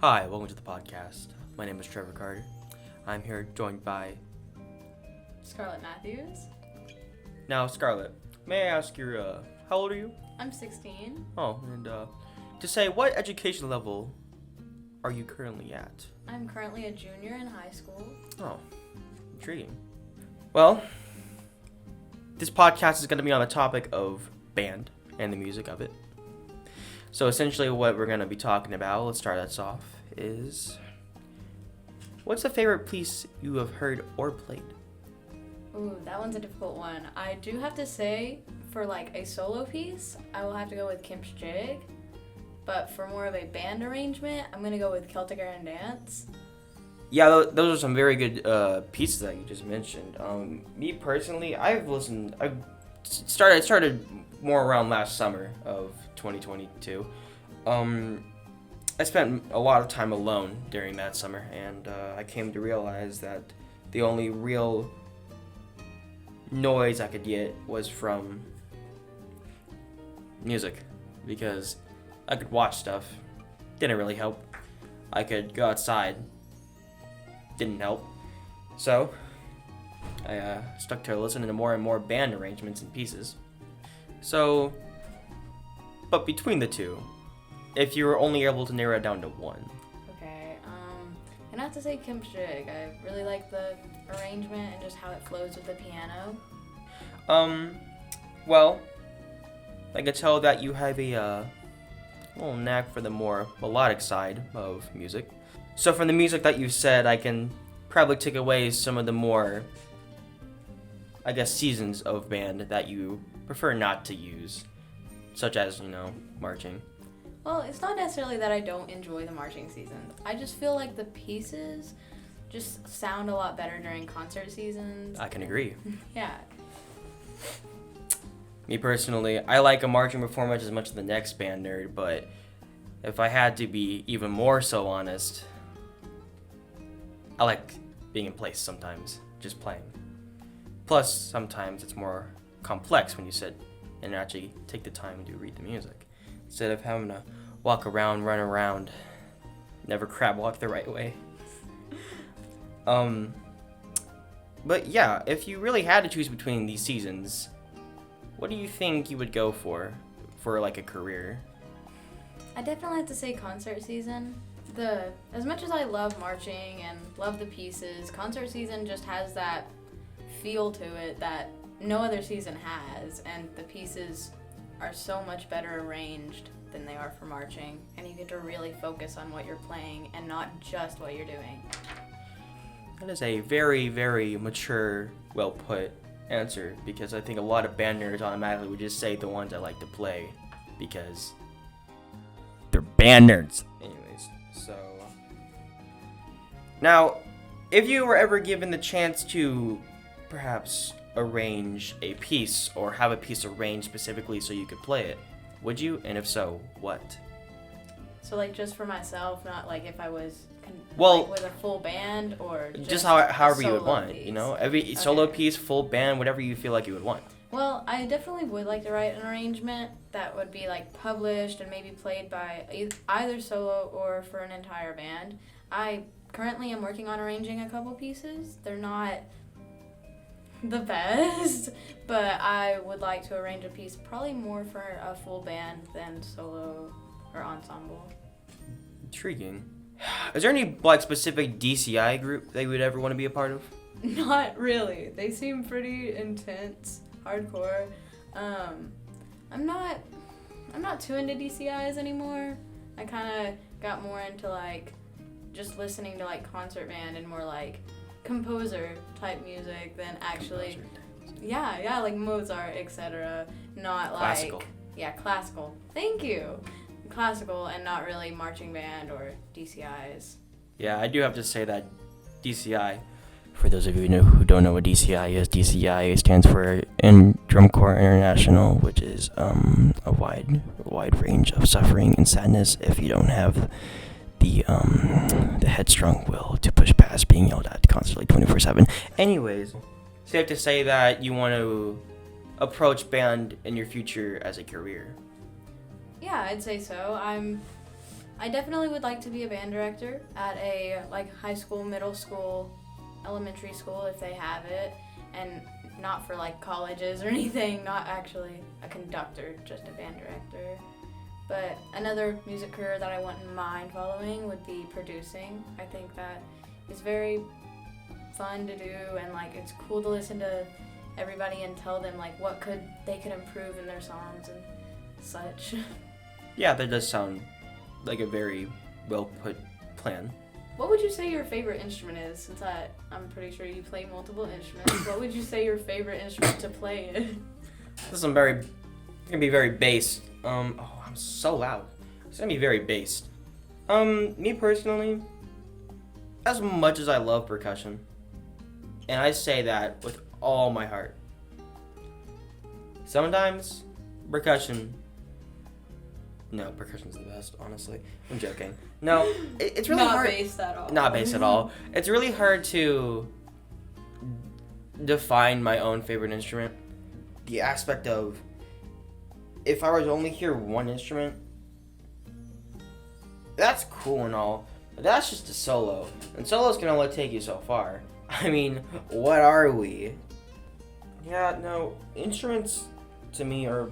Hi, welcome to the podcast. My name is Trevor Carter. I'm here joined by Scarlett Matthews. Now, Scarlett, may I ask how old are you? I'm 16. Oh, and to say, what education level are you currently at? I'm currently a junior in high school. Oh, intriguing. Well, this podcast is going to be on the topic of band and the music of it. So essentially what we're going to be talking about, let's start us off, is what's the favorite piece you have heard or played? Ooh, that one's a difficult one. I do have to say, for like a solo piece, I will have to go with Kimp's Jig. But for more of a band arrangement, I'm going to go with Celtic Air and Dance. Yeah, those are some very good pieces that you just mentioned. Me personally, I started more around last summer of 2022. I spent a lot of time alone during that summer, and I came to realize that the only real noise I could get was from music, because I could watch stuff, didn't really help. I could go outside, didn't help. So I stuck to listening to more and more band arrangements and pieces. So, but between the two, if you were only able to narrow it down to one. Okay, and I have to say Kimp's Jig. I really like the arrangement and just how it flows with the piano. Well, I could tell that you have a little knack for the more melodic side of music. So from the music that you said, I can probably take away some of the more, I guess, seasons of band that you prefer not to use, such as, marching. Well, it's not necessarily that I don't enjoy the marching seasons. I just feel like the pieces just sound a lot better during concert seasons. I can agree. Yeah. Me personally, I like a marching performance as much as the next band nerd, but if I had to be even more so honest, I like being in place sometimes, just playing. Plus, sometimes it's more complex when you sit and actually take the time to read the music, instead of having to walk around, run around, never crab walk the right way. But yeah, if you really had to choose between these seasons, what do you think you would go for like a career? I definitely have to say concert season. As much as I love marching and love the pieces, concert season just has that feel to it that no other season has, and the pieces are so much better arranged than they are for marching, and you get to really focus on what you're playing and not just what you're doing. That is a very, very mature, well put answer, because I think a lot of band nerds automatically would just say the ones I like to play because they're band nerds. Anyways, so now, if you were ever given the chance to perhaps arrange a piece or have a piece arranged specifically so you could play it, would you? And if so, what? So like just for myself, not like if I was with a full band, or just however you would want piece. it, every solo piece, full band, whatever you feel like you would want. Well, I definitely would like to write an arrangement that would be like published and maybe played by either solo or for an entire band. I currently am working on arranging a couple pieces. They're not the best, but I would like to arrange a piece probably more for a full band than solo or ensemble. Intriguing. Is there any specific DCI group that you would ever want to be a part of? Not really. They seem pretty intense, hardcore. I'm not too into DCIs anymore. I kind of got more into like just listening to like concert band and more like composer type music than actually like Mozart, etc. Not classical. Classical. Thank you. Classical, and not really marching band or DCIs. Yeah, I do have to say that DCI, for those of you who don't know what DCI is, DCI stands for in Drum Corps International, which is a wide range of suffering and sadness if you don't have the headstrong will to push past being yelled at constantly 24/7. Anyways, safe to say that you want to approach band in your future as a career. Yeah, I'd say so. I definitely would like to be a band director at a like high school, middle school, elementary school if they have it, and not for like colleges or anything, not actually a conductor, just a band director. But another music career that I wouldn't mind following would be producing. I think that is very fun to do, and like it's cool to listen to everybody and tell them like what they could improve in their songs and such. Yeah, that does sound like a very well put plan. What would you say your favorite instrument is? Since I'm pretty sure you play multiple instruments. What would you say your favorite instrument to play is? This is gonna be very based. I'm so loud. It's gonna be very based. Me personally, as much as I love percussion, and I say that with all my heart, sometimes percussion's the best, honestly. I'm joking. No, it's really hard. Not based at all. Not based at all. It's really hard to define my own favorite instrument. The aspect of, if I were to only hear one instrument, that's cool and all, but that's just a solo. And solos can only take you so far. I mean, what are we? Yeah, no, instruments to me are,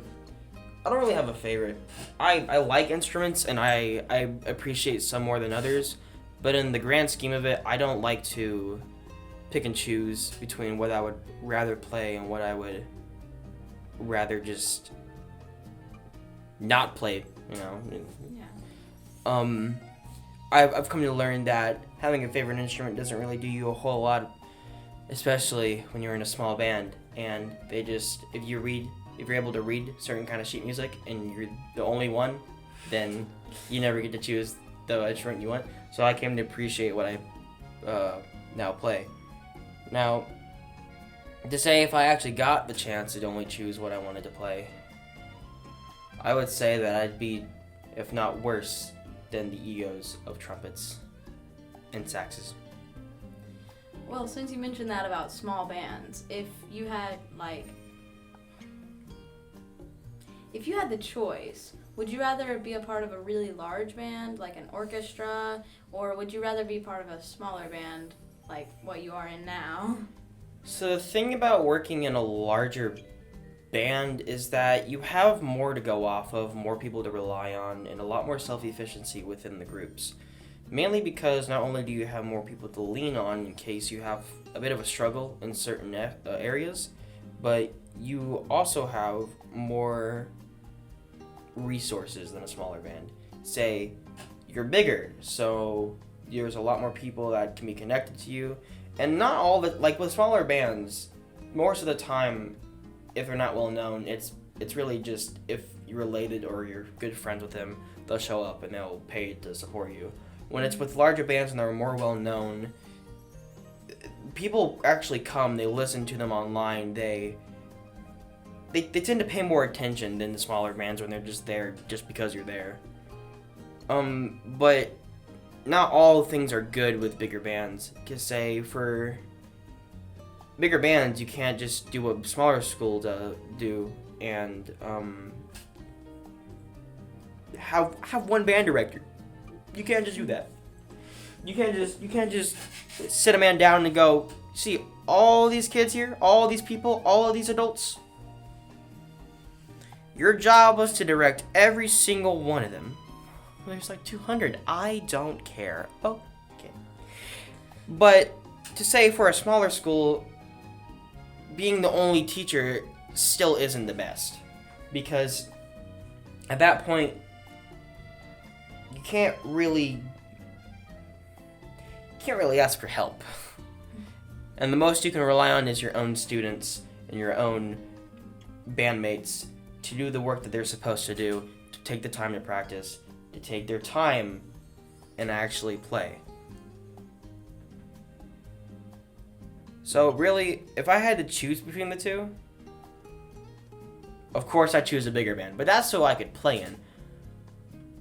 I don't really have a favorite. I like instruments and I appreciate some more than others, but in the grand scheme of it, I don't like to pick and choose between what I would rather play and what I would rather just not play, you know. Yeah. I've come to learn that having a favorite instrument doesn't really do you a whole lot, especially when you're in a small band and if you're able to read certain kind of sheet music and you're the only one, then you never get to choose the instrument you want. So I came to appreciate what I now play. Now, to say if I actually got the chance to only choose what I wanted to play, I would say that I'd be, if not worse, than the egos of trumpets and saxes. Well, since you mentioned that about small bands, if you had the choice, would you rather be a part of a really large band, like an orchestra, or would you rather be part of a smaller band, like what you are in now? So the thing about working in a larger band is that you have more to go off of, more people to rely on, and a lot more self-efficiency within the groups. Mainly because not only do you have more people to lean on in case you have a bit of a struggle in certain areas, but you also have more resources than a smaller band. Say, you're bigger, so there's a lot more people that can be connected to you, and not all the, like with smaller bands, most of the time, if they're not well known, it's really just if you're related or you're good friends with them, they'll show up and they'll pay to support you. When it's with larger bands and they're more well known, people actually come, they listen to them online, they tend to pay more attention than the smaller bands when they're just there just because you're there. But not all things are good with bigger bands. Because say for bigger bands, you can't just do what smaller school do and have one band director. You can't just do that. You can't just sit a man down and go, see all these kids here, all these people, all of these adults. Your job was to direct every single one of them. There's like 200. I don't care. Okay. But to say for a smaller school, being the only teacher still isn't the best. Because at that point, you can't really ask for help. And the most you can rely on is your own students and your own bandmates to do the work that they're supposed to do, to take the time to practice, to take their time and actually play. So really, if I had to choose between the two, of course I'd choose a bigger band, but that's so I could play in.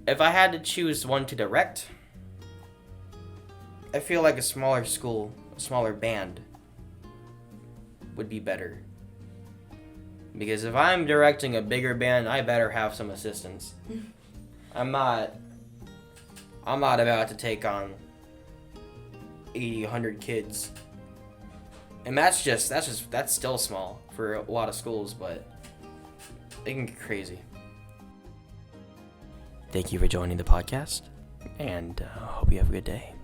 If I had to choose one to direct, I feel like a smaller school, a smaller band would be better. Because if I'm directing a bigger band, I better have some assistance. I'm not I'm not about to take on 80, 100 kids. And that's still small for a lot of schools, but it can get crazy. Thank you for joining the podcast, and hope you have a good day.